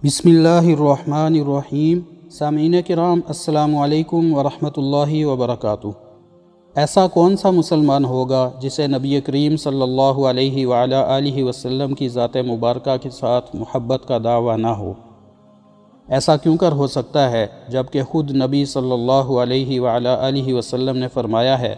بسم اللہ الرحمن الرحیم۔ سامعین کرام، السلام علیکم ورحمۃ اللہ وبرکاتہ۔ ایسا کون سا مسلمان ہوگا جسے نبی کریم صلی اللہ علیہ وآلہ آلہ وسلم کی ذات مبارکہ کے ساتھ محبت کا دعویٰ نہ ہو؟ ایسا کیوں کر ہو سکتا ہے جبکہ خود نبی صلی اللہ علیہ وآلہ آلہ وسلم نے فرمایا ہے،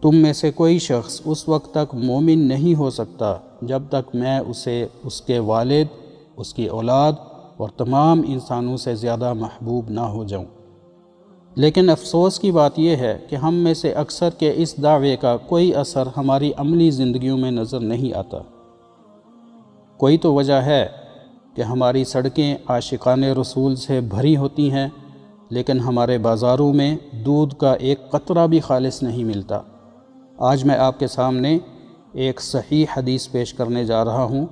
تم میں سے کوئی شخص اس وقت تک مومن نہیں ہو سکتا جب تک میں اسے اس کے والد، اس کی اولاد اور تمام انسانوں سے زیادہ محبوب نہ ہو جاؤں۔ لیکن افسوس کی بات یہ ہے کہ ہم میں سے اکثر کے اس دعوے کا کوئی اثر ہماری عملی زندگیوں میں نظر نہیں آتا۔ کوئی تو وجہ ہے کہ ہماری سڑکیں عاشقان رسول سے بھری ہوتی ہیں، لیکن ہمارے بازاروں میں دودھ کا ایک قطرہ بھی خالص نہیں ملتا۔ آج میں آپ کے سامنے ایک صحیح حدیث پیش کرنے جا رہا ہوں،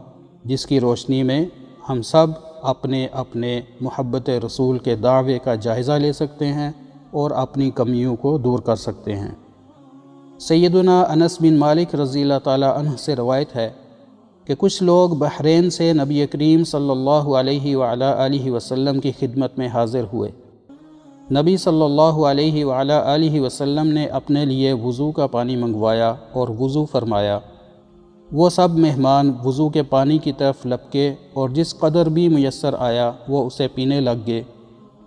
جس کی روشنی میں ہم سب اپنے اپنے محبت رسول کے دعوے کا جائزہ لے سکتے ہیں اور اپنی کمیوں کو دور کر سکتے ہیں۔ سیدنا انس بن مالک رضی اللہ تعالی عنہ سے روایت ہے کہ کچھ لوگ بحرین سے نبی کریم صلی اللہ علیہ وآلہ آلہ وسلم کی خدمت میں حاضر ہوئے۔ نبی صلی اللہ علیہ وآلہ آلہ وسلم نے اپنے لیے وضو کا پانی منگوایا اور وضو فرمایا۔ وہ سب مہمان وضو کے پانی کی طرف لپکے اور جس قدر بھی میسر آیا وہ اسے پینے لگ گئے،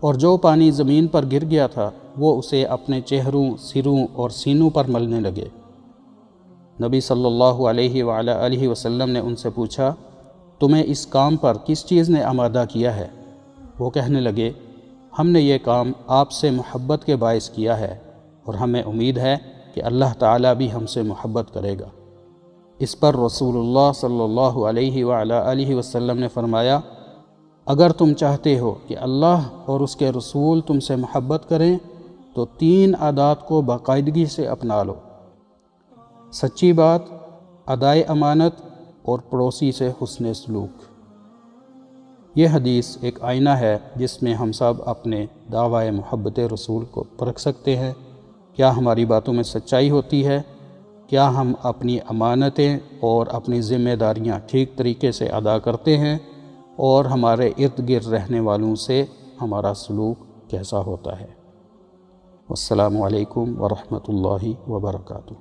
اور جو پانی زمین پر گر گیا تھا وہ اسے اپنے چہروں، سروں اور سینوں پر ملنے لگے۔ نبی صلی اللہ علیہ وآلہ آلہ وسلم نے ان سے پوچھا، تمہیں اس کام پر کس چیز نے آمادہ کیا ہے؟ وہ کہنے لگے، ہم نے یہ کام آپ سے محبت کے باعث کیا ہے، اور ہمیں امید ہے کہ اللہ تعالیٰ بھی ہم سے محبت کرے گا۔ اس پر رسول اللہ صلی اللہ علیہ وآلہ آلہ وسلم نے فرمایا، اگر تم چاہتے ہو کہ اللہ اور اس کے رسول تم سے محبت کریں تو 3 عادات کو باقاعدگی سے اپنا لو: سچی بات، ادائے امانت اور پڑوسی سے حسن سلوک۔ یہ حدیث ایک آئینہ ہے جس میں ہم سب اپنے دعوی محبت رسول کو پرکھ سکتے ہیں۔ کیا ہماری باتوں میں سچائی ہوتی ہے؟ کیا ہم اپنی امانتیں اور اپنی ذمہ داریاں ٹھیک طریقے سے ادا کرتے ہیں؟ اور ہمارے ارد گرد رہنے والوں سے ہمارا سلوک کیسا ہوتا ہے؟ السلام علیکم ورحمۃ اللہ وبرکاتہ۔